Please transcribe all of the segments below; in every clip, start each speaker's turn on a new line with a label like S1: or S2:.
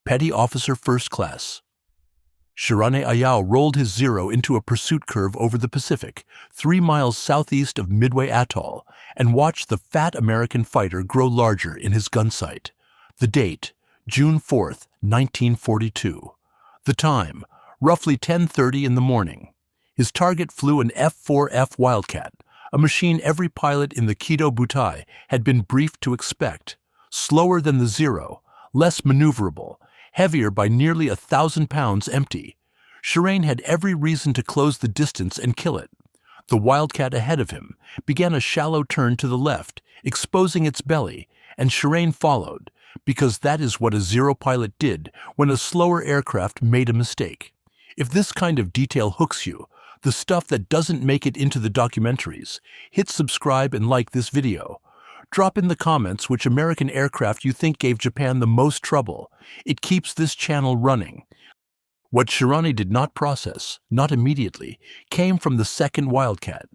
S1: Petty Officer First Class. Shirane Ayao rolled his Zero into a pursuit curve over the Pacific, 3 miles southeast of Midway Atoll, and watched the fat American fighter grow larger in his gun sight. The date, June 4, 1942. The time, roughly 10:30 in the morning. His target flew an F4F Wildcat, a machine every pilot in the Kido Butai had been briefed to expect. Slower than the Zero, less maneuverable, heavier by nearly 1,000 pounds empty. Shirane had every reason to close the distance and kill it. The Wildcat ahead of him began a shallow turn to the left, exposing its belly, and Shirane followed, because that is what a Zero pilot did when a slower aircraft made a mistake. If this kind of detail hooks you, the stuff that doesn't make it into the documentaries, hit subscribe and like this video. Drop in the comments which American aircraft you think gave Japan the most trouble. It keeps this channel running. What Shirane did not process, not immediately, came from the second Wildcat.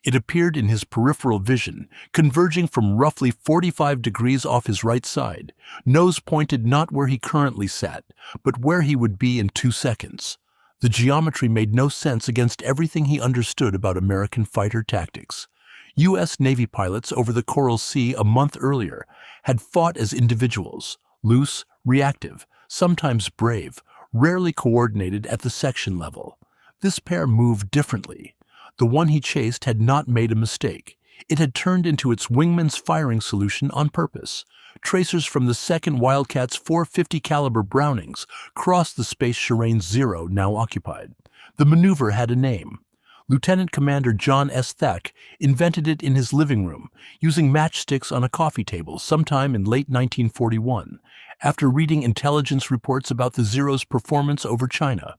S1: It appeared in his peripheral vision, converging from roughly 45 degrees off his right side, nose pointed not where he currently sat, but where he would be in 2 seconds. The geometry made no sense against everything he understood about American fighter tactics. U.S. Navy pilots over the Coral Sea a month earlier had fought as individuals, loose, reactive, sometimes brave, rarely coordinated at the section level. This pair moved differently. The one he chased had not made a mistake. It had turned into its wingman's firing solution on purpose. Tracers from the second Wildcat's .450 caliber Brownings crossed the space Shirane's Zero now occupied. The maneuver had a name. Lieutenant Commander John Thach invented it in his living room, using matchsticks on a coffee table sometime in late 1941, after reading intelligence reports about the Zero's performance over China.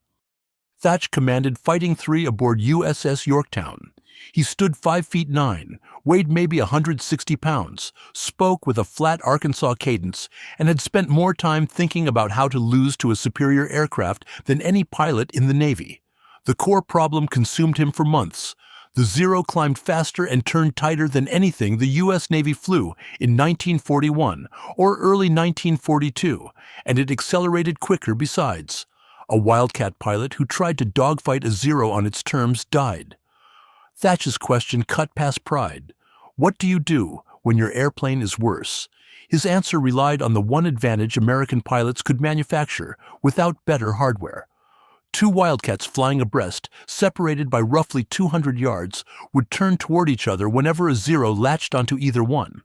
S1: Thatch commanded Fighting 3 aboard USS Yorktown. He stood 5 feet 9, weighed maybe 160 pounds, spoke with a flat Arkansas cadence, and had spent more time thinking about how to lose to a superior aircraft than any pilot in the Navy. The core problem consumed him for months. The Zero climbed faster and turned tighter than anything the U.S. Navy flew in 1941 or early 1942, and it accelerated quicker besides. A Wildcat pilot who tried to dogfight a Zero on its terms died. Thatch's question cut past pride. What do you do when your airplane is worse? His answer relied on the one advantage American pilots could manufacture without better hardware. 2 Wildcats flying abreast, separated by roughly 200 yards, would turn toward each other whenever a Zero latched onto either one.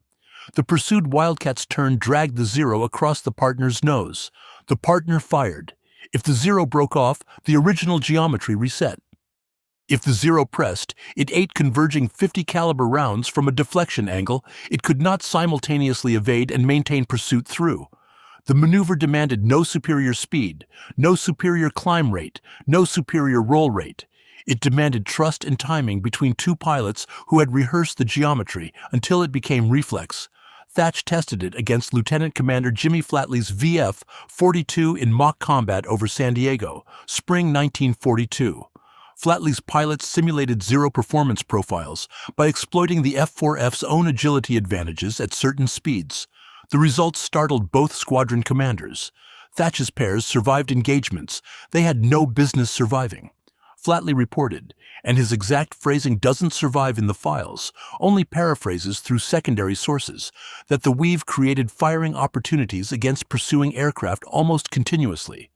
S1: The pursued Wildcat's turn dragged the Zero across the partner's nose. The partner fired. If the Zero broke off, the original geometry reset. If the Zero pressed, it ate converging .50 caliber rounds from a deflection angle it could not simultaneously evade and maintain pursuit through. The maneuver demanded no superior speed, no superior climb rate, no superior roll rate. It demanded trust and timing between 2 pilots who had rehearsed the geometry until it became reflex. Thatch tested it against Lieutenant Commander Jimmy Flatley's VF-42 in mock combat over San Diego, spring 1942. Flatley's pilots simulated Zero performance profiles by exploiting the F4F's own agility advantages at certain speeds. The results startled both squadron commanders. Thatch's pairs survived engagements they had no business surviving. Flatley reported, and his exact phrasing doesn't survive in the files, only paraphrases through secondary sources, that the weave created firing opportunities against pursuing aircraft almost continuously.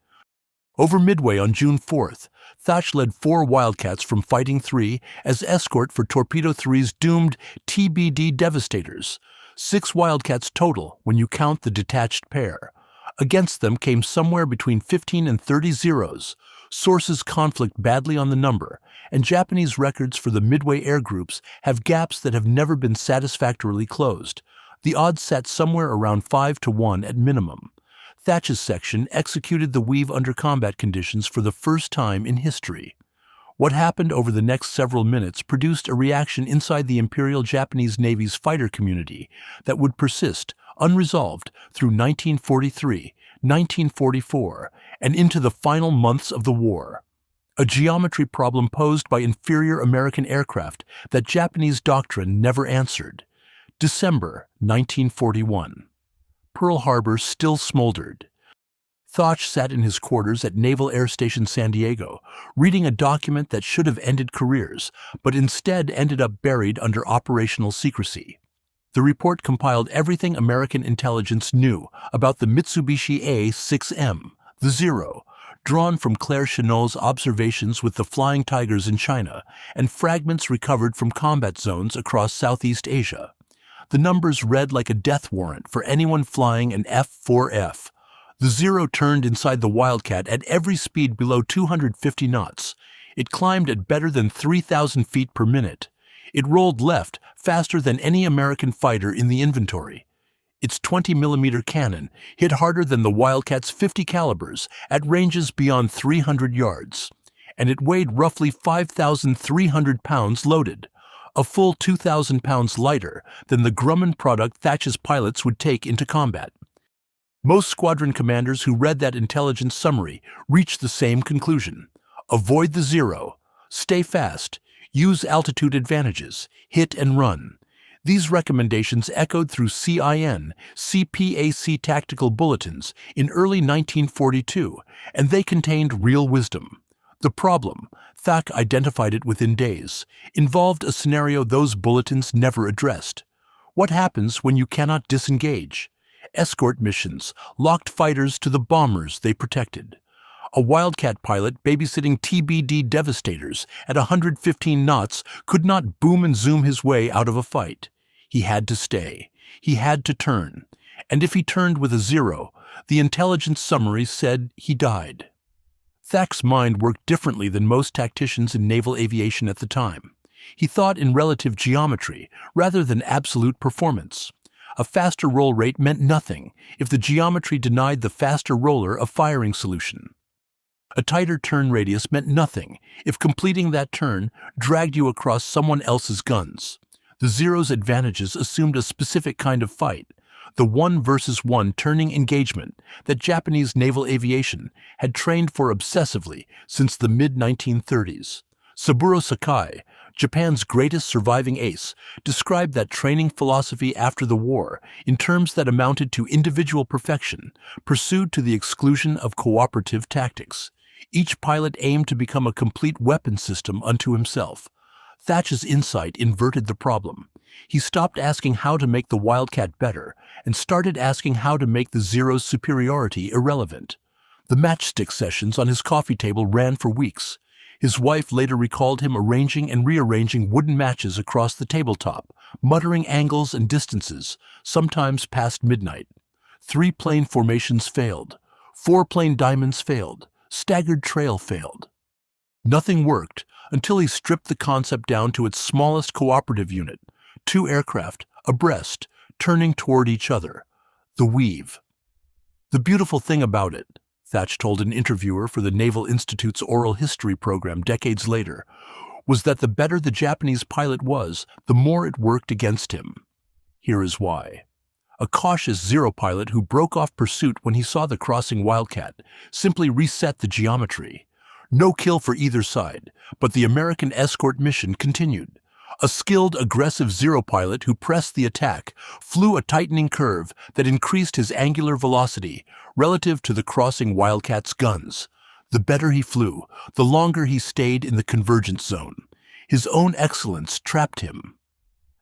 S1: Over Midway on June 4th, Thatch led 4 Wildcats from Fighting 3 as escort for Torpedo 3's doomed TBD Devastators. 6 Wildcats total when you count the detached pair. Against them came somewhere between 15 and 30 Zeros. Sources conflict badly on the number, and Japanese records for the Midway air groups have gaps that have never been satisfactorily closed. The odds sat somewhere around 5-1 at minimum. Thatch's section executed the weave under combat conditions for the first time in history. What happened over the next several minutes produced a reaction inside the Imperial Japanese Navy's fighter community that would persist, unresolved, through 1943, 1944, and into the final months of the war. A geometry problem posed by inferior American aircraft that Japanese doctrine never answered. December 1941. Pearl Harbor still smoldered. Thatch sat in his quarters at Naval Air Station San Diego, reading a document that should have ended careers, but instead ended up buried under operational secrecy. The report compiled everything American intelligence knew about the Mitsubishi A-6M, the Zero, drawn from Claire Chennault's observations with the Flying Tigers in China and fragments recovered from combat zones across Southeast Asia. The numbers read like a death warrant for anyone flying an F4F. The Zero turned inside the Wildcat at every speed below 250 knots. It climbed at better than 3,000 feet per minute. It rolled left faster than any American fighter in the inventory. Its 20mm cannon hit harder than the Wildcat's 50 calibers at ranges beyond 300 yards. And it weighed roughly 5,300 pounds loaded, a full 2,000 pounds lighter than the Grumman product Thatch's pilots would take into combat. Most squadron commanders who read that intelligence summary reached the same conclusion. Avoid the Zero, stay fast, use altitude advantages, hit and run. These recommendations echoed through CIN, CPAC tactical bulletins in early 1942, and they contained real wisdom. The problem, Thach identified it within days, involved a scenario those bulletins never addressed. What happens when you cannot disengage? Escort missions locked fighters to the bombers they protected. A Wildcat pilot babysitting TBD Devastators at 115 knots could not boom and zoom his way out of a fight. He had to stay. He had to turn. And if he turned with a Zero, the intelligence summary said he died. Thach's mind worked differently than most tacticians in naval aviation at the time. He thought in relative geometry rather than absolute performance. A faster roll rate meant nothing if the geometry denied the faster roller a firing solution. A tighter turn radius meant nothing if completing that turn dragged you across someone else's guns. The Zero's advantages assumed a specific kind of fight, the one-versus-one turning engagement that Japanese naval aviation had trained for obsessively since the mid-1930s. Saburo Sakai, Japan's greatest surviving ace, described that training philosophy after the war in terms that amounted to individual perfection, pursued to the exclusion of cooperative tactics. Each pilot aimed to become a complete weapon system unto himself. Thatch's insight inverted the problem. He stopped asking how to make the Wildcat better and started asking how to make the Zero's superiority irrelevant. The matchstick sessions on his coffee table ran for weeks. His wife later recalled him arranging and rearranging wooden matches across the tabletop, muttering angles and distances, sometimes past midnight. 3 plane formations failed. 4 plane diamonds failed. Staggered trail failed. Nothing worked until he stripped the concept down to its smallest cooperative unit, 2 aircraft, abreast, turning toward each other. The weave. The beautiful thing about it, Thatch told an interviewer for the Naval Institute's oral history program decades later, was that the better the Japanese pilot was, the more it worked against him. Here is why. A cautious Zero pilot who broke off pursuit when he saw the crossing Wildcat simply reset the geometry. No kill for either side, but the American escort mission continued. A skilled, aggressive Zero pilot who pressed the attack flew a tightening curve that increased his angular velocity relative to the crossing Wildcat's guns. The better he flew, the longer he stayed in the convergence zone. His own excellence trapped him.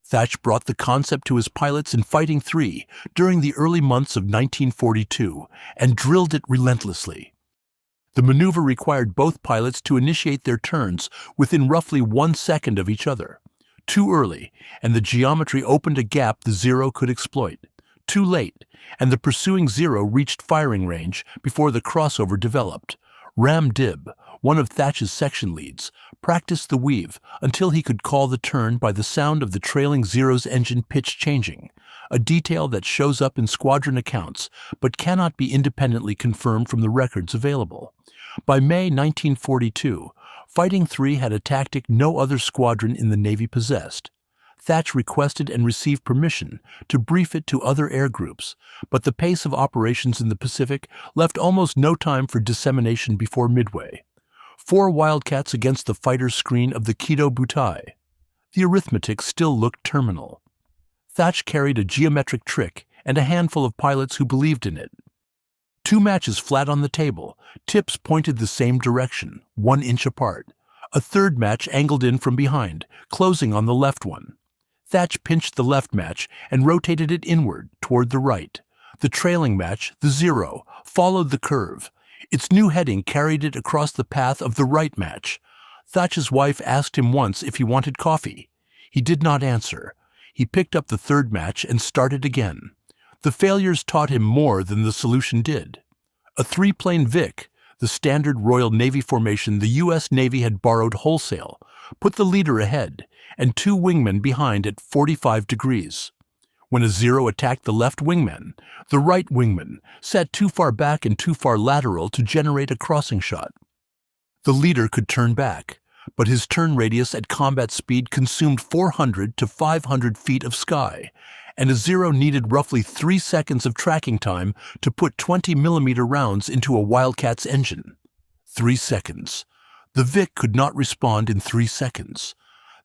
S1: Thatch brought the concept to his pilots in Fighting 3 during the early months of 1942 and drilled it relentlessly. The maneuver required both pilots to initiate their turns within roughly 1 second of each other. Too early, and the geometry opened a gap the Zero could exploit. Too late, and the pursuing Zero reached firing range before the crossover developed. Ram Dib, one of Thatch's section leads, practiced the weave until he could call the turn by the sound of the trailing Zero's engine pitch changing, a detail that shows up in squadron accounts but cannot be independently confirmed from the records available. By May 1942, Fighting 3 had a tactic no other squadron in the Navy possessed. Thatch requested and received permission to brief it to other air groups, but the pace of operations in the Pacific left almost no time for dissemination before Midway. 4 Wildcats against the fighter's screen of the Kido Butai. The arithmetic still looked terminal. Thatch carried a geometric trick and a handful of pilots who believed in it. Two matches flat on the table, tips pointed the same direction, 1 inch apart. A third match angled in from behind, closing on the left one. Thatch pinched the left match and rotated it inward, toward the right. The trailing match, the 0, followed the curve. Its new heading carried it across the path of the right match. Thatch's wife asked him once if he wanted coffee. He did not answer. He picked up the third match and started again. The failures taught him more than the solution did. A 3-plane Vic, the standard Royal Navy formation the U.S. Navy had borrowed wholesale, put the leader ahead and 2 wingmen behind at 45 degrees. When a 0 attacked the left wingman, the right wingman sat too far back and too far lateral to generate a crossing shot. The leader could turn back, but his turn radius at combat speed consumed 400 to 500 feet of sky, and a 0 needed roughly 3 seconds of tracking time to put 20mm rounds into a Wildcat's engine. 3 seconds. The Vic could not respond in 3 seconds.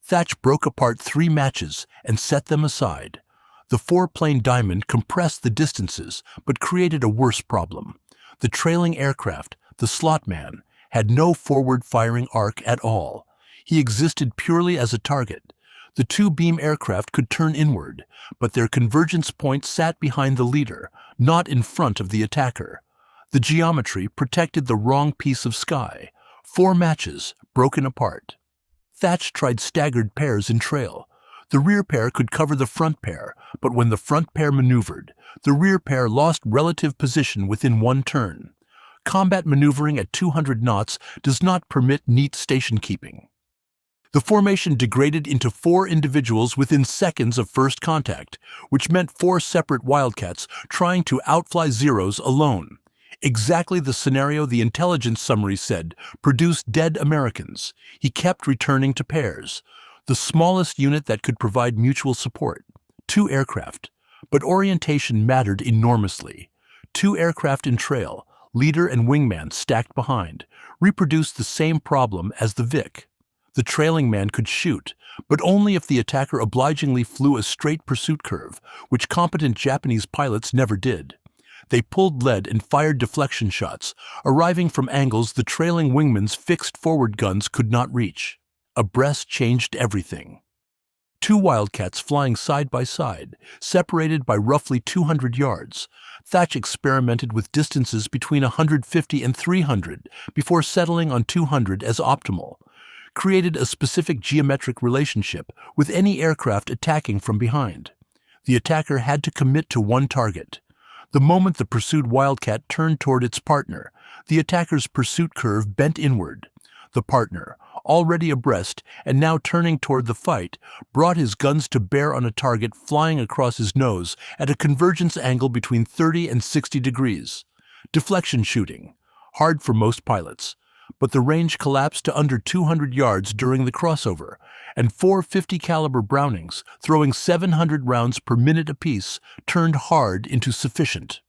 S1: Thatch broke apart 3 matches and set them aside. The 4-plane Diamond compressed the distances but created a worse problem. The trailing aircraft, the slot man, had no forward-firing arc at all. He existed purely as a target. The 2-beam aircraft could turn inward, but their convergence point sat behind the leader, not in front of the attacker. The geometry protected the wrong piece of sky. 4 matches, broken apart. Thatch tried staggered pairs in trail. The rear pair could cover the front pair, but when the front pair maneuvered, the rear pair lost relative position within 1 turn. Combat maneuvering at 200 knots does not permit neat station keeping. The formation degraded into 4 individuals within seconds of first contact, which meant 4 separate Wildcats trying to outfly Zeros alone. Exactly the scenario the intelligence summary said produced dead Americans. He kept returning to pairs, the smallest unit that could provide mutual support. 2 aircraft, but orientation mattered enormously. 2 aircraft in trail, leader and wingman stacked behind, reproduced the same problem as the Vic. The trailing man could shoot, but only if the attacker obligingly flew a straight pursuit curve, which competent Japanese pilots never did. They pulled lead and fired deflection shots, arriving from angles the trailing wingman's fixed forward guns could not reach. Abreast changed everything. 2 Wildcats flying side by side, separated by roughly 200 yards. Thatch experimented with distances between 150 and 300 before settling on 200 as optimal. Created a specific geometric relationship with any aircraft attacking from behind. The attacker had to commit to 1 target. The moment the pursued Wildcat turned toward its partner, the attacker's pursuit curve bent inward. The partner, already abreast and now turning toward the fight, brought his guns to bear on a target flying across his nose at a convergence angle between 30 and 60 degrees. Deflection shooting, hard for most pilots, but the range collapsed to under 200 yards during the crossover, and 4 50 caliber Brownings, throwing 700 rounds per minute apiece, turned hard into sufficient.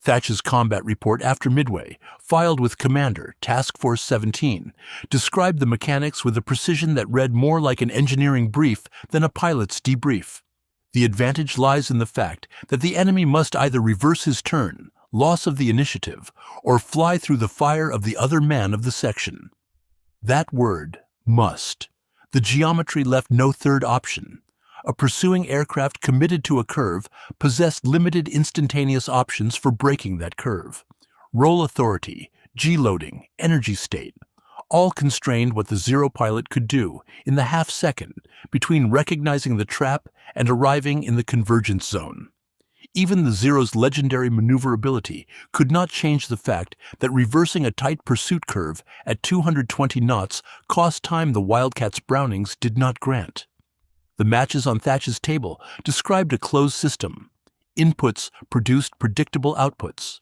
S1: Thatch's combat report after Midway, filed with Commander, Task Force 17, described the mechanics with a precision that read more like an engineering brief than a pilot's debrief. The advantage lies in the fact that the enemy must either reverse his turn, loss of the initiative, or fly through the fire of the other man of the section. That word, must. The geometry left no third option. A pursuing aircraft committed to a curve possessed limited instantaneous options for breaking that curve. Roll authority, G-loading, energy state, all constrained what the 0 pilot could do in the half-second between recognizing the trap and arriving in the convergence zone. Even the 0's legendary maneuverability could not change the fact that reversing a tight pursuit curve at 220 knots cost time the Wildcat's Brownings did not grant. The matches on Thatch's table described a closed system. Inputs produced predictable outputs.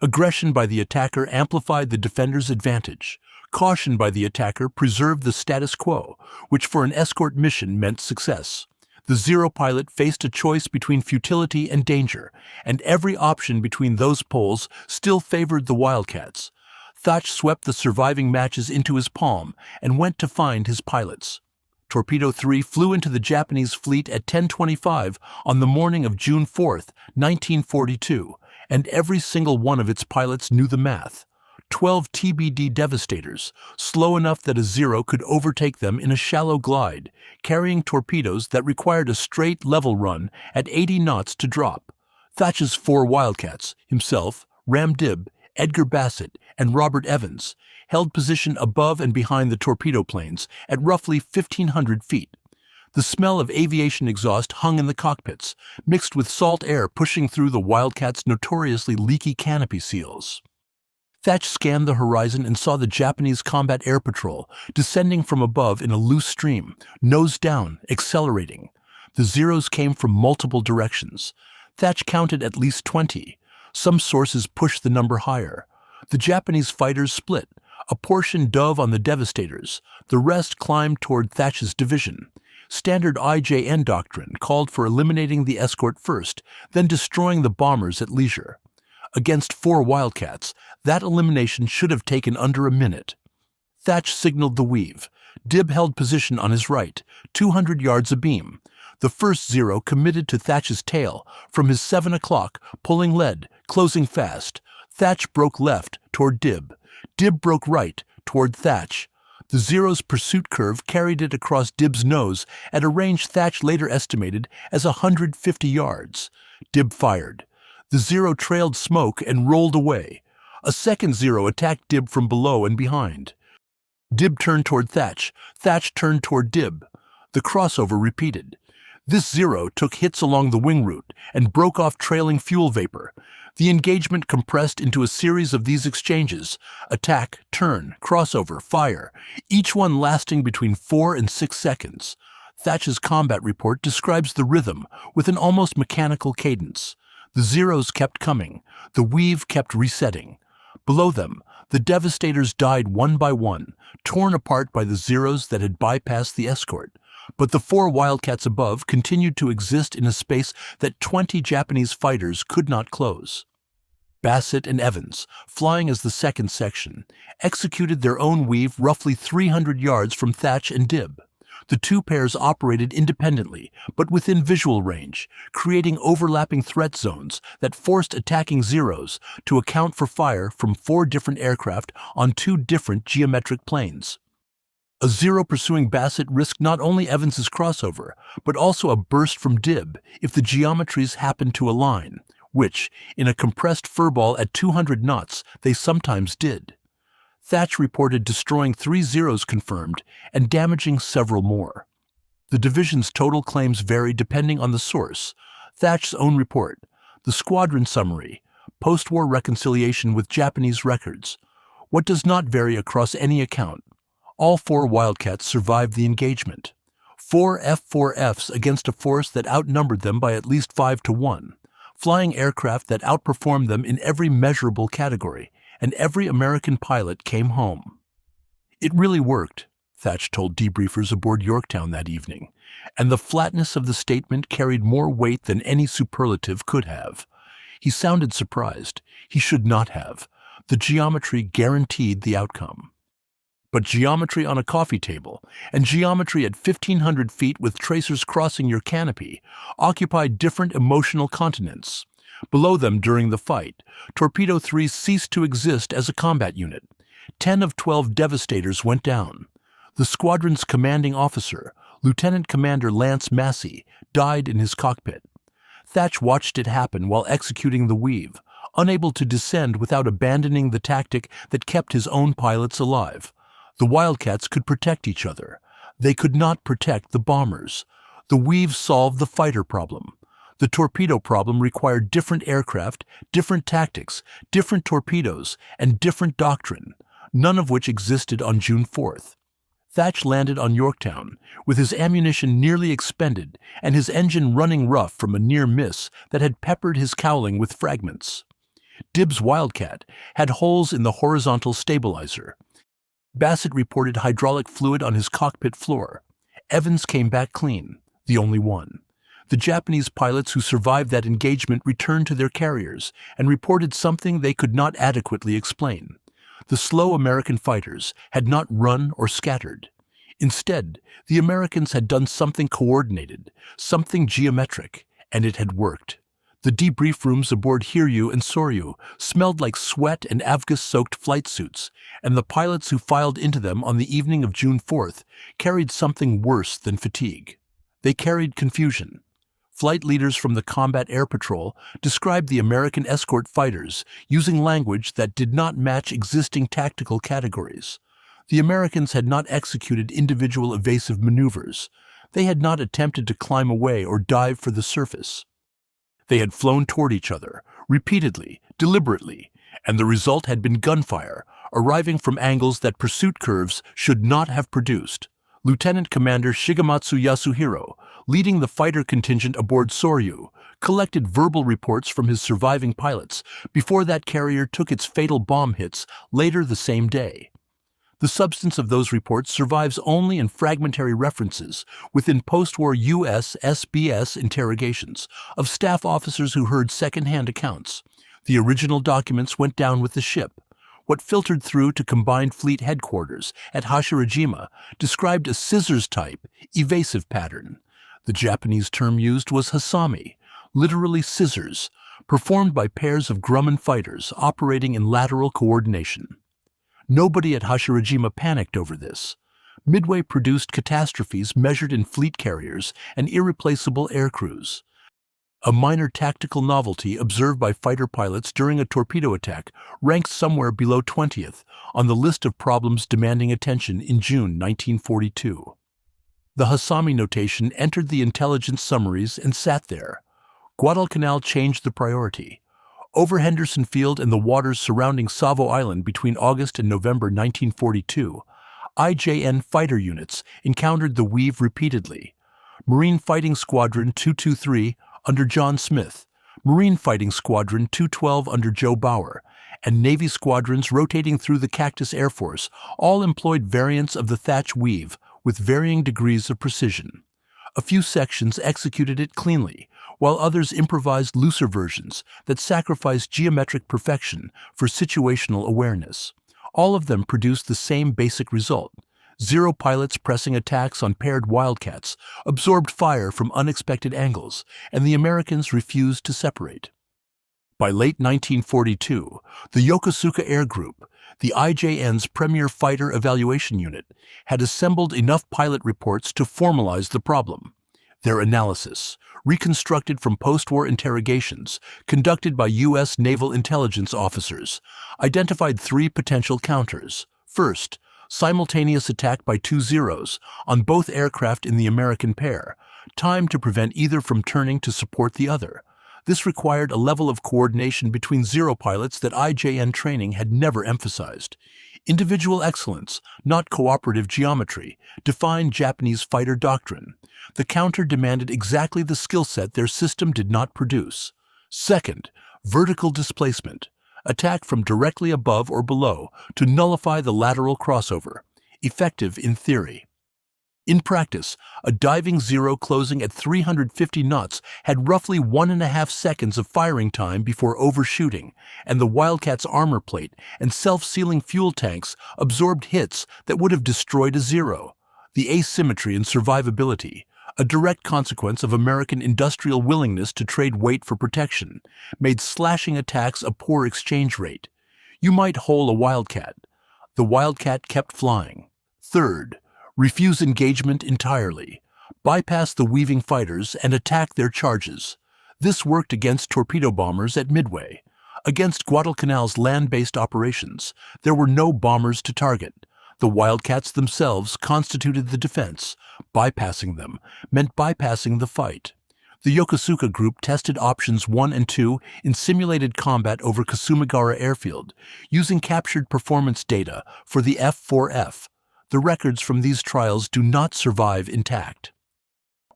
S1: Aggression by the attacker amplified the defender's advantage. Caution by the attacker preserved the status quo, which for an escort mission meant success. The 0 pilot faced a choice between futility and danger, and every option between those poles still favored the Wildcats. Thatch swept the surviving matches into his palm and went to find his pilots. Torpedo 3 flew into the Japanese fleet at 10:25 on the morning of June 4, 1942, and every single one of its pilots knew the math. 12 TBD Devastators, slow enough that a Zero could overtake them in a shallow glide, carrying torpedoes that required a straight level run at 80 knots to drop. Thatch's 4 Wildcats, himself, Ram Dib, Edgar Bassett, and Robert Evans, held position above and behind the torpedo planes at roughly 1,500 feet. The smell of aviation exhaust hung in the cockpits, mixed with salt air pushing through the Wildcats' notoriously leaky canopy seals. Thatch scanned the horizon and saw the Japanese Combat Air Patrol descending from above in a loose stream, nose down, accelerating. The Zeros came from multiple directions. Thatch counted at least 20. Some sources pushed the number higher. The Japanese fighters split. A portion dove on the Devastators. The rest climbed toward Thatch's division. Standard IJN doctrine called for eliminating the escort first, then destroying the bombers at leisure. Against 4 Wildcats, that elimination should have taken under a minute. Thatch signaled the weave. Dib held position on his right, 200 yards abeam. The first Zero committed to Thatch's tail, from his 7 o'clock, pulling lead, closing fast. Thatch broke left, toward Dib. Dib broke right, toward Thatch. The Zero's pursuit curve carried it across Dib's nose at a range Thatch later estimated as 150 yards. Dib fired. The Zero trailed smoke and rolled away. A second Zero attacked Dib from below and behind. Dib turned toward Thatch. Thatch turned toward Dib. The crossover repeated. This Zero took hits along the wing route and broke off trailing fuel vapor. The engagement compressed into a series of these exchanges: attack, turn, crossover, fire, each one lasting between 4 and 6 seconds. Thatch's combat report describes the rhythm with an almost mechanical cadence. The Zeros kept coming. The weave kept resetting. Below them, the Devastators died one by one, torn apart by the Zeros that had bypassed the escort. But the 4 Wildcats above continued to exist in a space that 20 Japanese fighters could not close. Bassett and Evans, flying as the second section, executed their own weave roughly 300 yards from Thatch and Dib. The two pairs operated independently, but within visual range, creating overlapping threat zones that forced attacking Zeros to account for fire from 4 different aircraft on 2 different geometric planes. A Zero pursuing Bassett risked not only Evans's crossover, but also a burst from Dib if the geometries happened to align, which, in a compressed furball at 200 knots, they sometimes did. Thatch reported destroying 3 Zeros confirmed and damaging several more. The division's total claims vary depending on the source. Thatch's own report, the squadron summary, post-war reconciliation with Japanese records. What does not vary across any account? All 4 Wildcats survived the engagement. 4 F4Fs against a force that outnumbered them by at least 5 to 1. Flying aircraft that outperformed them in every measurable category, and every American pilot came home. It really worked, Thatch told debriefers aboard Yorktown that evening, and the flatness of the statement carried more weight than any superlative could have. He sounded surprised. He should not have. The geometry guaranteed the outcome. But geometry on a coffee table, and geometry at 1,500 feet with tracers crossing your canopy, occupied different emotional continents. Below them during the fight, Torpedo 3 ceased to exist as a combat unit. 10 of 12 Devastators went down. The squadron's commanding officer, Lieutenant Commander Lance Massey, died in his cockpit. Thatch watched it happen while executing the weave, unable to descend without abandoning the tactic that kept his own pilots alive. The Wildcats could protect each other. They could not protect the bombers. The weave solved the fighter problem. The torpedo problem required different aircraft, different tactics, different torpedoes, and different doctrine, none of which existed on June 4th. Thatch landed on Yorktown, with his ammunition nearly expended and his engine running rough from a near miss that had peppered his cowling with fragments. Dib's Wildcat had holes in the horizontal stabilizer. Bassett reported hydraulic fluid on his cockpit floor. Evans came back clean, the only one. The Japanese pilots who survived that engagement returned to their carriers and reported something they could not adequately explain. The slow American fighters had not run or scattered. Instead, the Americans had done something coordinated, something geometric, and it had worked. The debrief rooms aboard Hiryu and Soryu smelled like sweat and Avgas-soaked flight suits, and the pilots who filed into them on the evening of June 4th carried something worse than fatigue. They carried confusion. Flight leaders from the Combat Air Patrol described the American escort fighters using language that did not match existing tactical categories. The Americans had not executed individual evasive maneuvers. They had not attempted to climb away or dive for the surface. They had flown toward each other, repeatedly, deliberately, and the result had been gunfire, arriving from angles that pursuit curves should not have produced. Lieutenant Commander Shigematsu Yasuhiro, leading the fighter contingent aboard Soryu, collected verbal reports from his surviving pilots before that carrier took its fatal bomb hits later the same day. The substance of those reports survives only in fragmentary references within post-war USSBS interrogations of staff officers who heard second-hand accounts. The original documents went down with the ship. What filtered through to Combined Fleet Headquarters at Hashirajima described a scissors-type, evasive pattern. The Japanese term used was hasami, literally scissors, performed by pairs of Grumman fighters operating in lateral coordination. Nobody at Hashirajima panicked over this. Midway produced catastrophes measured in fleet carriers and irreplaceable air crews. A minor tactical novelty observed by fighter pilots during a torpedo attack ranked somewhere below 20th on the list of problems demanding attention in June 1942. The hasami notation entered the intelligence summaries and sat there. Guadalcanal changed the priority. Over Henderson Field and the waters surrounding Savo Island between August and November 1942, IJN fighter units encountered the weave repeatedly. Marine Fighting Squadron 223 under John Smith, Marine Fighting Squadron 212 under Joe Bauer, and Navy squadrons rotating through the Cactus Air Force all employed variants of the Thatch weave with varying degrees of precision. A few sections executed it cleanly, while others improvised looser versions that sacrificed geometric perfection for situational awareness. All of them produced the same basic result. Zero pilots pressing attacks on paired Wildcats absorbed fire from unexpected angles, and the Americans refused to separate. By late 1942, the Yokosuka Air Group, the IJN's premier fighter evaluation unit, had assembled enough pilot reports to formalize the problem. Their analysis, reconstructed from post-war interrogations conducted by U.S. naval intelligence officers, identified three potential counters. First, simultaneous attack by two Zeros on both aircraft in the American pair, timed to prevent either from turning to support the other. This required a level of coordination between Zero pilots that IJN training had never emphasized. Individual excellence, not cooperative geometry, defined Japanese fighter doctrine. The counter demanded exactly the skill set their system did not produce. Second, vertical displacement. Attack from directly above or below to nullify the lateral crossover. Effective in theory. In practice, a diving Zero closing at 350 knots had roughly 1.5 seconds of firing time before overshooting, and the Wildcat's armor plate and self-sealing fuel tanks absorbed hits that would have destroyed a Zero. The asymmetry in survivability, a direct consequence of American industrial willingness to trade weight for protection, made slashing attacks a poor exchange rate. You might hole a Wildcat. The Wildcat kept flying. Third, refuse engagement entirely. Bypass the weaving fighters and attack their charges. This worked against torpedo bombers at Midway. Against Guadalcanal's land-based operations, there were no bombers to target. The Wildcats themselves constituted the defense. Bypassing them meant bypassing the fight. The Yokosuka Group tested options 1 and 2 in simulated combat over Kasumigara Airfield, using captured performance data for the F4F. The records from these trials do not survive intact.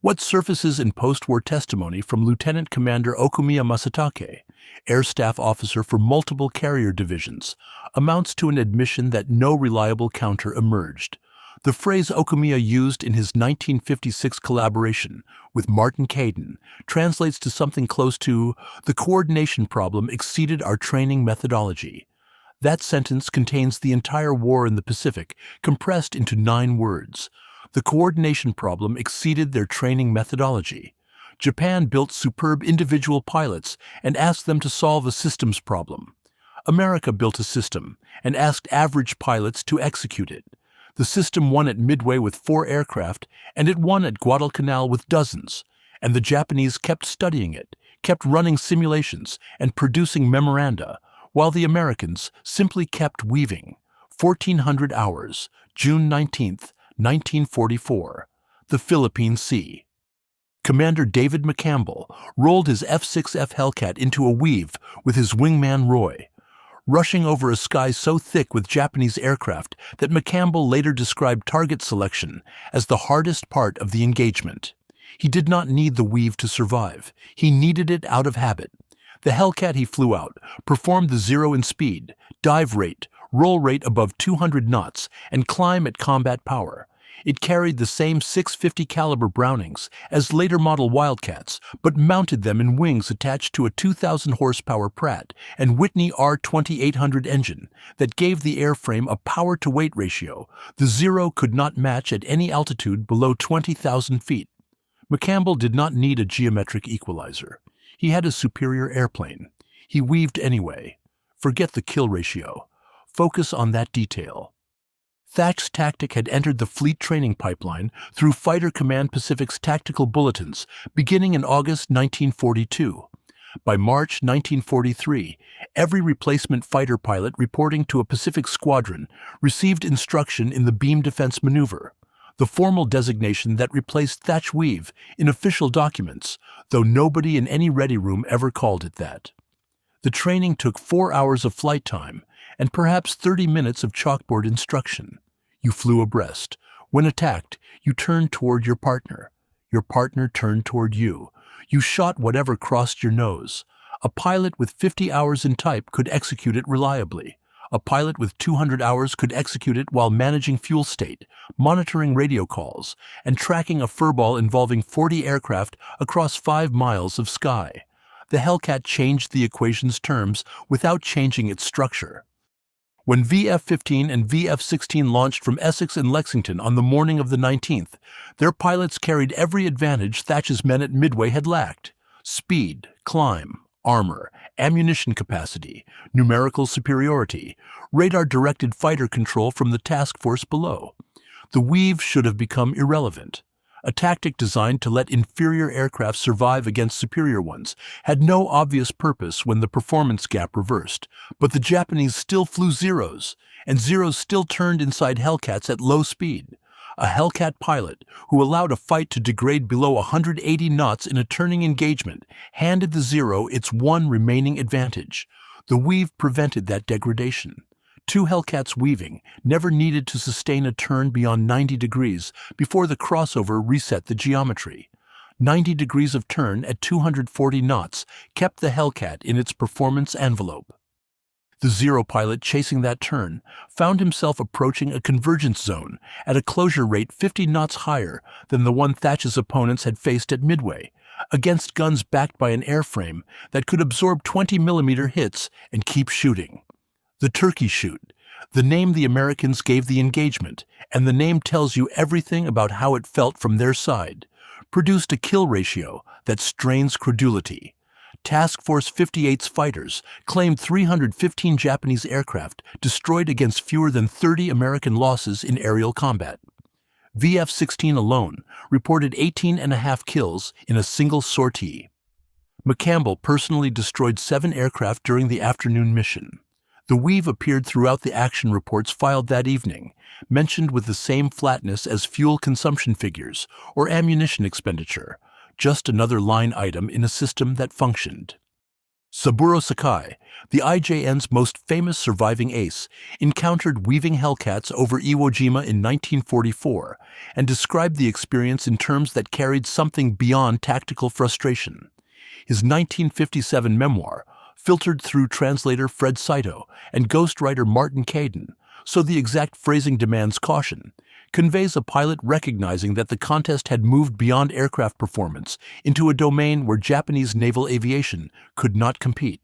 S1: What surfaces in post-war testimony from Lieutenant Commander Okumiya Masatake, Air Staff Officer for multiple carrier divisions, amounts to an admission that no reliable counter emerged. The phrase Okumiya used in his 1956 collaboration with Martin Caden translates to something close to, "The coordination problem exceeded our training methodology." That sentence contains the entire war in the Pacific, compressed into 9 words. The coordination problem exceeded their training methodology. Japan built superb individual pilots and asked them to solve a systems problem. America built a system and asked average pilots to execute it. The system won at Midway with 4 aircraft, and it won at Guadalcanal with dozens. And the Japanese kept studying it, kept running simulations and producing memoranda, while the Americans simply kept weaving. 1400 hours, June 19, 1944. The Philippine Sea. Commander David McCampbell rolled his F-6F Hellcat into a weave with his wingman Roy, rushing over a sky so thick with Japanese aircraft that McCampbell later described target selection as the hardest part of the engagement. He did not need the weave to survive. He needed it out of habit. The Hellcat he flew out performed the zero in speed, dive rate, roll rate above 200 knots, and climb at combat power. It carried the same 650 caliber Brownings as later model Wildcats, but mounted them in wings attached to a 2,000 horsepower Pratt and Whitney R2800 engine that gave the airframe a power-to-weight ratio the Zero could not match at any altitude below 20,000 feet. McCampbell did not need a geometric equalizer. He had a superior airplane. He weaved anyway. Forget the kill ratio. Focus on that detail. Thatch's tactic had entered the fleet training pipeline through Fighter Command Pacific's tactical bulletins beginning in August 1942. By March 1943, every replacement fighter pilot reporting to a Pacific squadron received instruction in the beam defense maneuver, the formal designation that replaced Thatch Weave in official documents, though nobody in any ready room ever called it that. The training took 4 hours of flight time and perhaps 30 minutes of chalkboard instruction. You flew abreast. When attacked, you turned toward your partner. Your partner turned toward you. You shot whatever crossed your nose. A pilot with 50 hours in type could execute it reliably. A pilot with 200 hours could execute it while managing fuel state, monitoring radio calls, and tracking a furball involving 40 aircraft across 5 miles of sky. The Hellcat changed the equation's terms without changing its structure. When VF-15 and VF-16 launched from Essex and Lexington on the morning of the 19th, their pilots carried every advantage Thatch's men at Midway had lacked: speed, climb, armor, ammunition capacity, numerical superiority, radar-directed fighter control from the task force below. The weave should have become irrelevant. A tactic designed to let inferior aircraft survive against superior ones had no obvious purpose when the performance gap reversed, but the Japanese still flew Zeros, and Zeros still turned inside Hellcats at low speed. A Hellcat pilot who allowed a fight to degrade below 180 knots in a turning engagement handed the Zero its one remaining advantage. The weave prevented that degradation. 2 Hellcats weaving never needed to sustain a turn beyond 90 degrees before the crossover reset the geometry. 90 degrees of turn at 240 knots kept the Hellcat in its performance envelope. The Zero pilot chasing that turn found himself approaching a convergence zone at a closure rate 50 knots higher than the one Thatch's opponents had faced at Midway, against guns backed by an airframe that could absorb 20mm hits and keep shooting. The Turkey Shoot, the name the Americans gave the engagement, and the name tells you everything about how it felt from their side, produced a kill ratio that strains credulity. Task Force 58's fighters claimed 315 Japanese aircraft destroyed against fewer than 30 American losses in aerial combat. VF-16 alone reported 18.5 kills in a single sortie. McCampbell personally destroyed 7 aircraft during the afternoon mission. The weave appeared throughout the action reports filed that evening, mentioned with the same flatness as fuel consumption figures or ammunition expenditure, just another line item in a system that functioned. Saburo Sakai, the IJN's most famous surviving ace, encountered weaving Hellcats over Iwo Jima in 1944 and described the experience in terms that carried something beyond tactical frustration. His 1957 memoir, filtered through translator Fred Saito and ghostwriter Martin Caden, so the exact phrasing demands caution, conveys a pilot recognizing that the contest had moved beyond aircraft performance into a domain where Japanese naval aviation could not compete.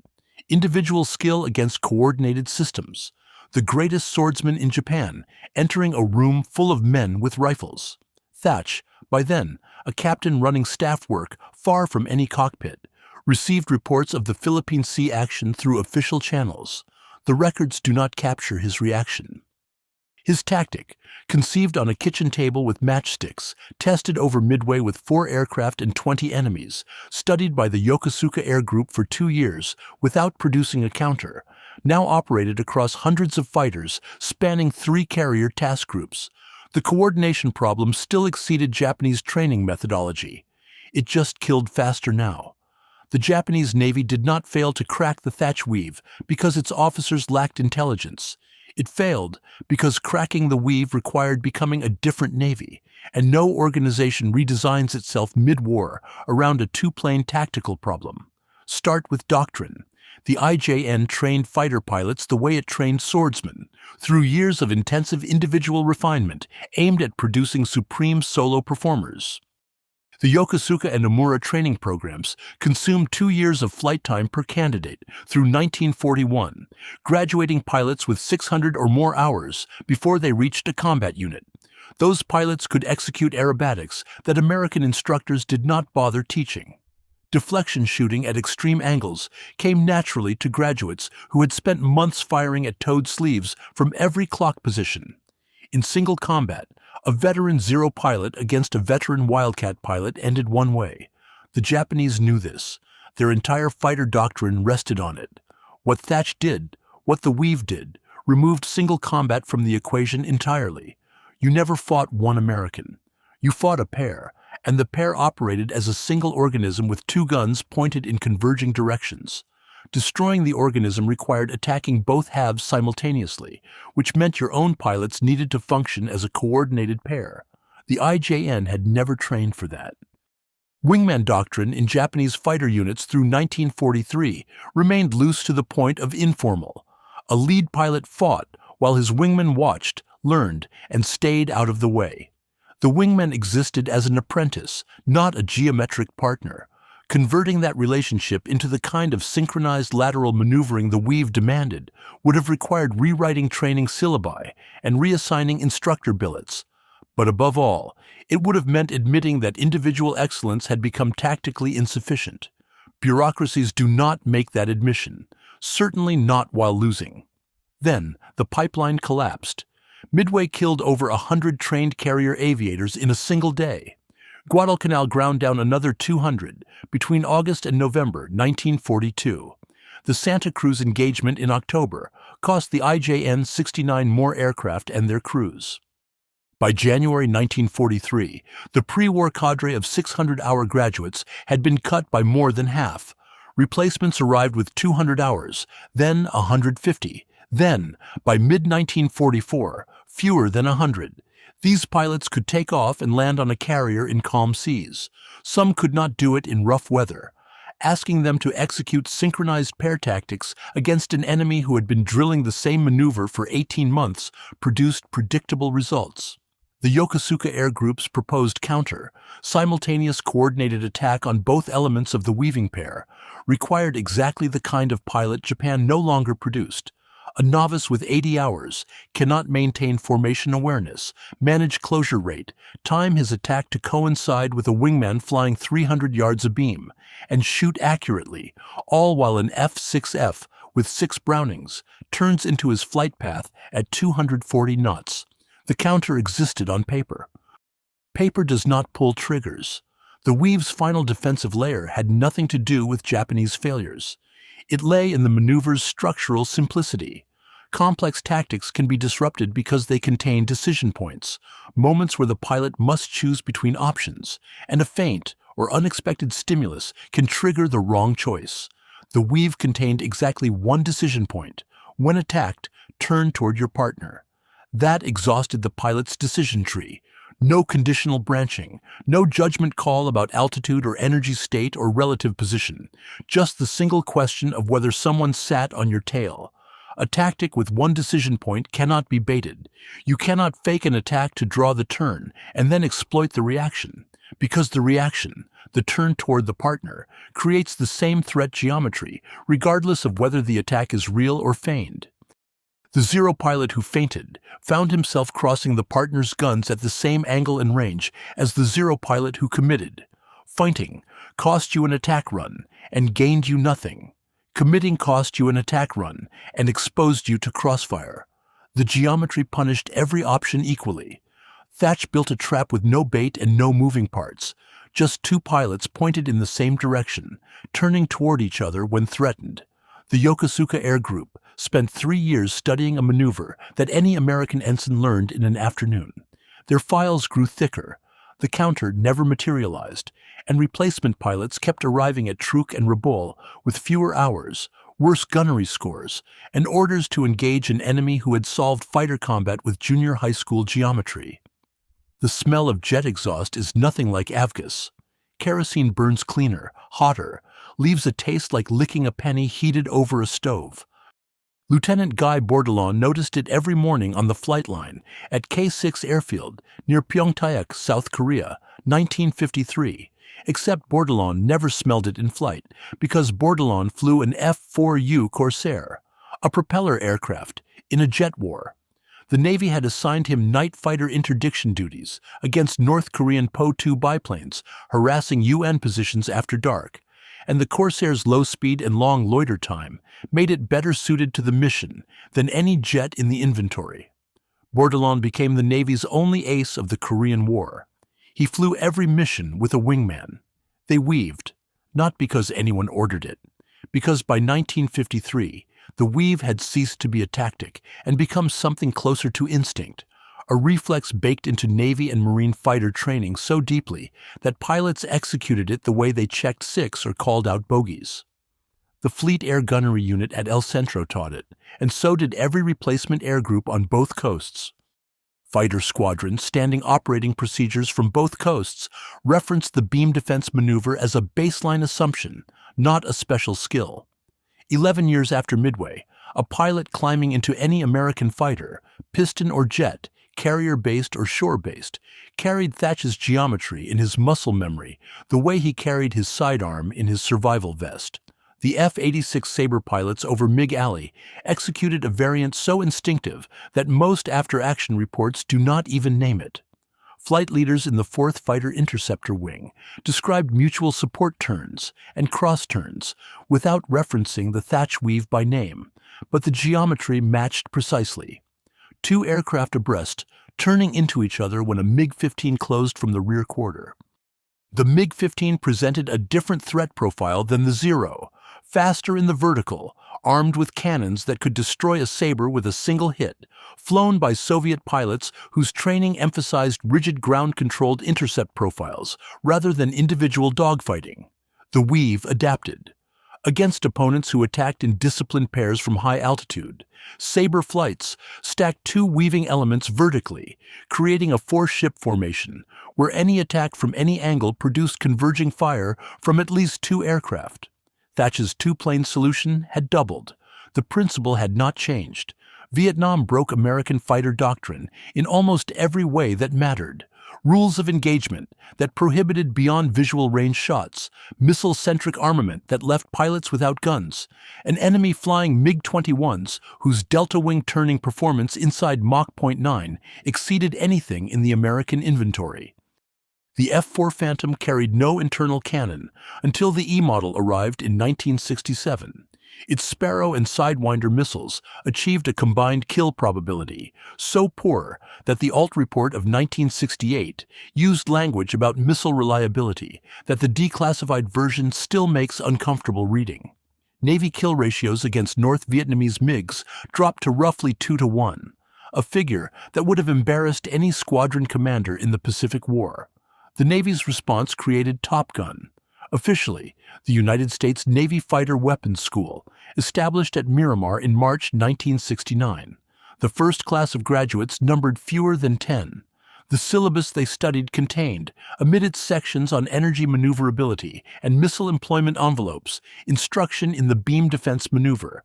S1: Individual skill against coordinated systems. The greatest swordsman in Japan entering a room full of men with rifles. Thatch, By then, a captain running staff work far from any cockpit received reports of the Philippine Sea action through official channels. The records do not capture his reaction. His tactic, conceived on a kitchen table with matchsticks, tested over Midway with 4 aircraft and 20 enemies, studied by the Yokosuka Air Group for 2 years without producing a counter, now operated across hundreds of fighters spanning 3 carrier task groups. The coordination problem still exceeded Japanese training methodology. It just killed faster now. The Japanese Navy did not fail to crack the Thatch weave because its officers lacked intelligence. It failed because cracking the weave required becoming a different navy, and no organization redesigns itself mid-war around a 2-plane tactical problem. Start with doctrine. The IJN trained fighter pilots the way it trained swordsmen, through years of intensive individual refinement aimed at producing supreme solo performers. The Yokosuka and Nomura training programs consumed 2 years of flight time per candidate through 1941, graduating pilots with 600 or more hours before they reached a combat unit. Those pilots could execute aerobatics that American instructors did not bother teaching. Deflection shooting at extreme angles came naturally to graduates who had spent months firing at towed sleeves from every clock position. In single combat, a veteran Zero pilot against a veteran Wildcat pilot ended one way. The Japanese knew this. Their entire fighter doctrine rested on it. What Thatch did, what the Weave did, removed single combat from the equation entirely. You never fought one American. You fought a pair, and the pair operated as a single organism with 2 guns pointed in converging directions. Destroying the organism required attacking both halves simultaneously, which meant your own pilots needed to function as a coordinated pair. The IJN had never trained for that. Wingman doctrine in Japanese fighter units through 1943 remained loose to the point of informal. A lead pilot fought while his wingman watched, learned, and stayed out of the way. The wingman existed as an apprentice, not a geometric partner. Converting that relationship into the kind of synchronized lateral maneuvering the Weave demanded would have required rewriting training syllabi and reassigning instructor billets. But above all, it would have meant admitting that individual excellence had become tactically insufficient. Bureaucracies do not make that admission, certainly not while losing. Then, the pipeline collapsed. Midway killed over 100 trained carrier aviators in a single day. Guadalcanal ground down another 200 between August and November 1942. The Santa Cruz engagement in October cost the IJN 69 more aircraft and their crews. By January 1943, the pre-war cadre of 600-hour graduates had been cut by more than half. Replacements arrived with 200 hours, then 150. Then, by mid-1944, fewer than 100. These pilots could take off and land on a carrier in calm seas. Some could not do it in rough weather. Asking them to execute synchronized pair tactics against an enemy who had been drilling the same maneuver for 18 months produced predictable results. The Yokosuka Air Group's proposed counter, simultaneous coordinated attack on both elements of the weaving pair, required exactly the kind of pilot Japan no longer produced. A novice with 80 hours cannot maintain formation awareness, manage closure rate, time his attack to coincide with a wingman flying 300 yards abeam, and shoot accurately, all while an F-6F with 6 Brownings turns into his flight path at 240 knots. The counter existed on paper. Paper does not pull triggers. The Weave's final defensive layer had nothing to do with Japanese failures. It lay in the maneuver's structural simplicity. Complex tactics can be disrupted because they contain decision points, moments where the pilot must choose between options, and a feint or unexpected stimulus can trigger the wrong choice. The Weave contained exactly one decision point. When attacked, turn toward your partner. That exhausted the pilot's decision tree. No conditional branching, no judgment call about altitude or energy state or relative position, just the single question of whether someone sat on your tail. A tactic with one decision point cannot be baited. You cannot fake an attack to draw the turn and then exploit the reaction, because the reaction, the turn toward the partner, creates the same threat geometry, regardless of whether the attack is real or feigned. The Zero pilot who fainted found himself crossing the partner's guns at the same angle and range as the Zero pilot who committed. Fighting cost you an attack run and gained you nothing. Committing cost you an attack run and exposed you to crossfire. The geometry punished every option equally. Thatch built a trap with no bait and no moving parts. Just two pilots pointed in the same direction, turning toward each other when threatened. The Yokosuka Air Group spent 3 years studying a maneuver that any American ensign learned in an afternoon. Their files grew thicker. The counter never materialized, and replacement pilots kept arriving at Truk and Rabaul with fewer hours, worse gunnery scores, and orders to engage an enemy who had solved fighter combat with junior high school geometry. The smell of jet exhaust is nothing like avgas. Kerosene burns cleaner, hotter, leaves a taste like licking a penny heated over a stove. Lieutenant Guy Bourdillon noticed it every morning on the flight line at K6 Airfield near Pyeongtaek, South Korea, 1953, except Bourdillon never smelled it in flight because Bourdillon flew an F4U Corsair, a propeller aircraft, in a jet war. The Navy had assigned him night fighter interdiction duties against North Korean Po-2 biplanes harassing UN positions after dark, and the Corsair's low speed and long loiter time made it better suited to the mission than any jet in the inventory. Bourdillon became the Navy's only ace of the Korean War. He flew every mission with a wingman. They weaved, not because anyone ordered it, because by 1953, the weave had ceased to be a tactic and become something closer to instinct, a reflex baked into Navy and Marine fighter training so deeply that pilots executed it the way they checked six or called out bogeys. The Fleet Air Gunnery Unit at El Centro taught it, and so did every replacement air group on both coasts. Fighter squadrons standing operating procedures from both coasts referenced the beam defense maneuver as a baseline assumption, not a special skill. 11 years after Midway, a pilot climbing into any American fighter, piston or jet, carrier-based or shore-based, carried Thatch's geometry in his muscle memory the way he carried his sidearm in his survival vest. The F-86 Sabre pilots over Mig Alley executed a variant so instinctive that most after-action reports do not even name it. Flight leaders in the 4th Fighter Interceptor Wing described mutual support turns and cross turns without referencing the Thatch weave by name, but the geometry matched precisely. Two aircraft abreast, turning into each other when a MiG-15 closed from the rear quarter. The MiG-15 presented a different threat profile than the Zero, faster in the vertical, armed with cannons that could destroy a Sabre with a single hit, flown by Soviet pilots whose training emphasized rigid ground-controlled intercept profiles rather than individual dogfighting. The weave adapted. Against opponents who attacked in disciplined pairs from high altitude, Sabre flights stacked two weaving elements vertically, creating a four-ship formation where any attack from any angle produced converging fire from at least two aircraft. Thatch's two-plane solution had doubled. The principle had not changed. Vietnam broke American fighter doctrine in almost every way that mattered. Rules of engagement that prohibited beyond visual range shots, missile-centric armament that left pilots without guns, an enemy flying MiG-21s whose delta-wing turning performance inside Mach 0.9 exceeded anything in the American inventory. The F-4 Phantom carried no internal cannon until the E model arrived in 1967. Its Sparrow and Sidewinder missiles achieved a combined kill probability so poor that the Alt report of 1968 used language about missile reliability that the declassified version still makes uncomfortable reading. Navy kill ratios against North Vietnamese MiGs dropped to roughly 2-1, a figure that would have embarrassed any squadron commander in the Pacific War. The Navy's response created Top Gun, officially the United States Navy Fighter Weapons School, established at Miramar in March 1969. The first class of graduates numbered fewer than 10. The syllabus they studied contained, amid its sections on energy maneuverability and missile employment envelopes, instruction in the beam defense maneuver,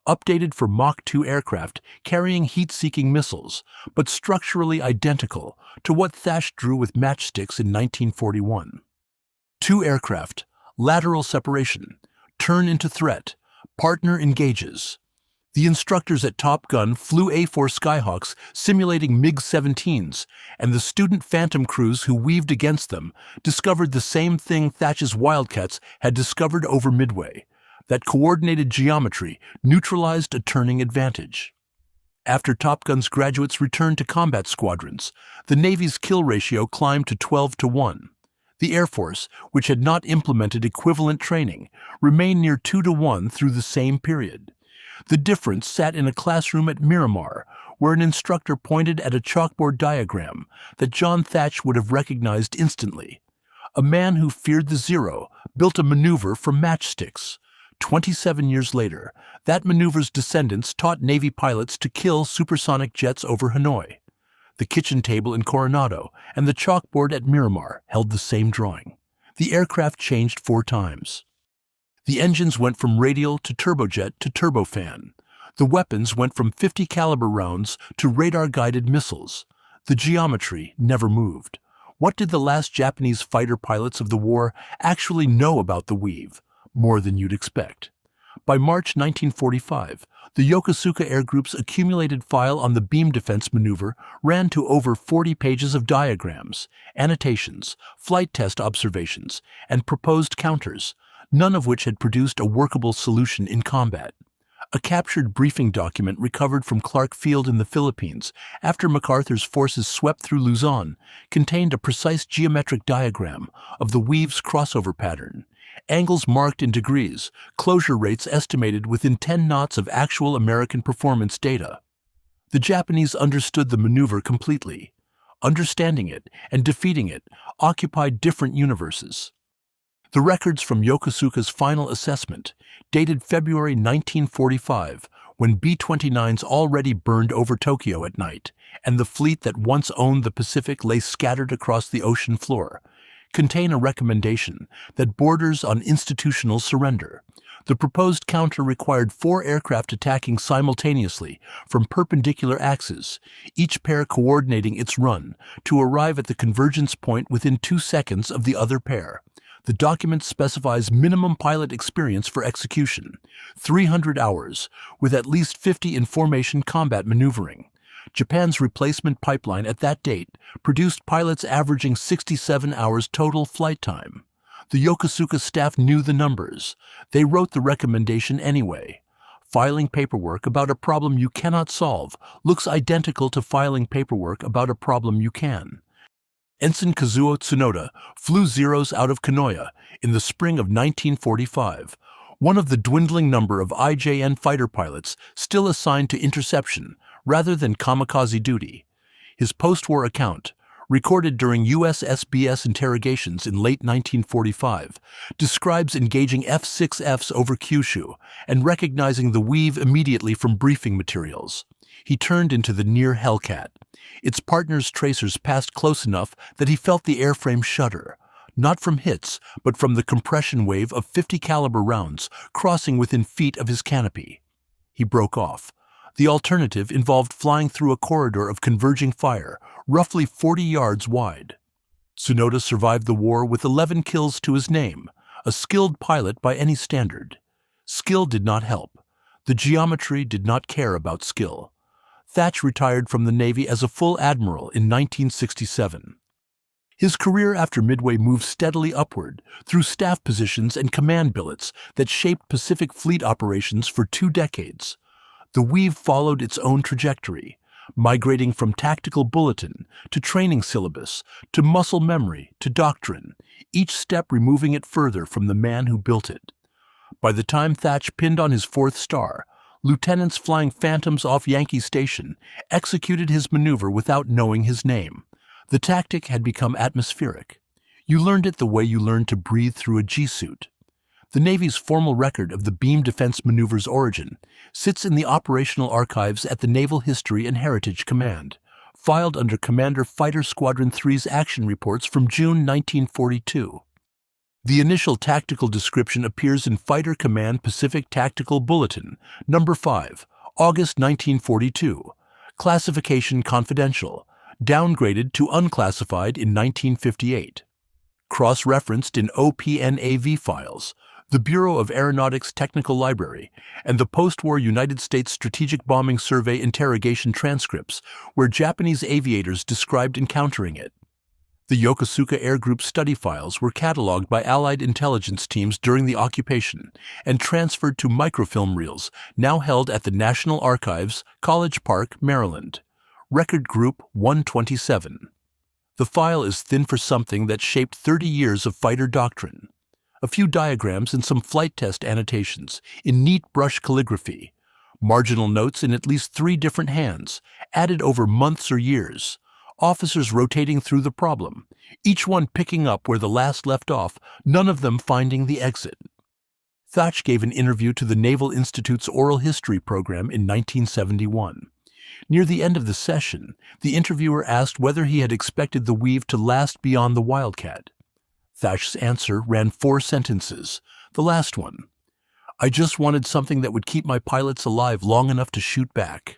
S1: updated for Mach 2 aircraft carrying heat-seeking missiles, but structurally identical to what Thatch drew with matchsticks in 1941. Two aircraft, lateral separation, turn into threat, partner engages. The instructors at Top Gun flew A-4 Skyhawks simulating MiG-17s, and the student Phantom crews who weaved against them discovered the same thing Thatch's Wildcats had discovered over Midway, that coordinated geometry neutralized a turning advantage. After Top Gun's graduates returned to combat squadrons, the Navy's kill ratio climbed to 12-1. The Air Force, which had not implemented equivalent training, remained near 2-1 through the same period. The difference sat in a classroom at Miramar, where an instructor pointed at a chalkboard diagram that John Thach would have recognized instantly. A man who feared the zero built a maneuver from matchsticks. 27 years later, that maneuver's descendants taught Navy pilots to kill supersonic jets over Hanoi. The kitchen table in Coronado and the chalkboard at Miramar held the same drawing. The aircraft changed 4 times. The engines went from radial to turbojet to turbofan. The weapons went from 50 caliber rounds to radar-guided missiles. The geometry never moved. What did the last Japanese fighter pilots of the war actually know about the weave? More than you'd expect. By March 1945, the Yokosuka Air Group's accumulated file on the beam defense maneuver ran to over 40 pages of diagrams, annotations, flight test observations, and proposed counters, none of which had produced a workable solution in combat. A captured briefing document recovered from Clark Field in the Philippines after MacArthur's forces swept through Luzon contained a precise geometric diagram of the weave's crossover pattern, angles marked in degrees, closure rates estimated within 10 knots of actual American performance data. The Japanese understood the maneuver completely. Understanding it and defeating it occupied different universes. The records from Yokosuka's final assessment, dated February 1945, when B-29s already burned over Tokyo at night, and the fleet that once owned the Pacific lay scattered across the ocean floor, contain a recommendation that borders on institutional surrender. The proposed counter required 4 aircraft attacking simultaneously from perpendicular axes, each pair coordinating its run to arrive at the convergence point within 2 seconds of the other pair. The document specifies minimum pilot experience for execution, 300 hours, with at least 50 in formation combat maneuvering. Japan's replacement pipeline at that date produced pilots averaging 67 hours total flight time. The Yokosuka staff knew the numbers. They wrote the recommendation anyway. Filing paperwork about a problem you cannot solve looks identical to filing paperwork about a problem you can. Ensign Kazuo Tsunoda flew Zeros out of Kanoya in the spring of 1945, one of the dwindling number of IJN fighter pilots still assigned to interception rather than kamikaze duty. His post-war account, recorded during USSBS interrogations in late 1945, describes engaging F-6Fs over Kyushu and recognizing the weave immediately from briefing materials. He turned into the near Hellcat. Its partner's tracers passed close enough that he felt the airframe shudder, not from hits, but from the compression wave of 50 caliber rounds crossing within feet of his canopy. He broke off. The alternative involved flying through a corridor of converging fire, roughly 40 yards wide. Tsunoda survived the war with 11 kills to his name, a skilled pilot by any standard. Skill did not help. The geometry did not care about skill. Thatch retired from the Navy as a full admiral in 1967. His career after Midway moved steadily upward through staff positions and command billets that shaped Pacific Fleet operations for 2 decades. The weave followed its own trajectory, migrating from tactical bulletin to training syllabus to muscle memory to doctrine, each step removing it further from the man who built it. By the time Thatch pinned on his 4th star, lieutenants flying Phantoms off Yankee Station executed his maneuver without knowing his name. The tactic had become atmospheric. You learned it the way you learned to breathe through a G-suit. The Navy's formal record of the beam defense maneuver's origin sits in the operational archives at the Naval History and Heritage Command, filed under Commander Fighter Squadron 3's action reports from June 1942. The initial tactical description appears in Fighter Command Pacific Tactical Bulletin, No. 5, August 1942, classification confidential, downgraded to unclassified in 1958. Cross-referenced in OPNAV files, the Bureau of Aeronautics Technical Library, and the post-war United States Strategic Bombing Survey interrogation transcripts, where Japanese aviators described encountering it. The Yokosuka Air Group study files were cataloged by Allied intelligence teams during the occupation and transferred to microfilm reels, now held at the National Archives, College Park, Maryland. Record Group 127. The file is thin for something that shaped 30 years of fighter doctrine. A few diagrams and some flight test annotations in neat brush calligraphy. Marginal notes in at least 3 different hands, added over months or years. Officers rotating through the problem, each one picking up where the last left off, none of them finding the exit. Thatch gave an interview to the Naval Institute's Oral History program in 1971. Near the end of the session, the interviewer asked whether he had expected the weave to last beyond the Wildcat. Thatch's answer ran 4 sentences. The last one, "I just wanted something that would keep my pilots alive long enough to shoot back."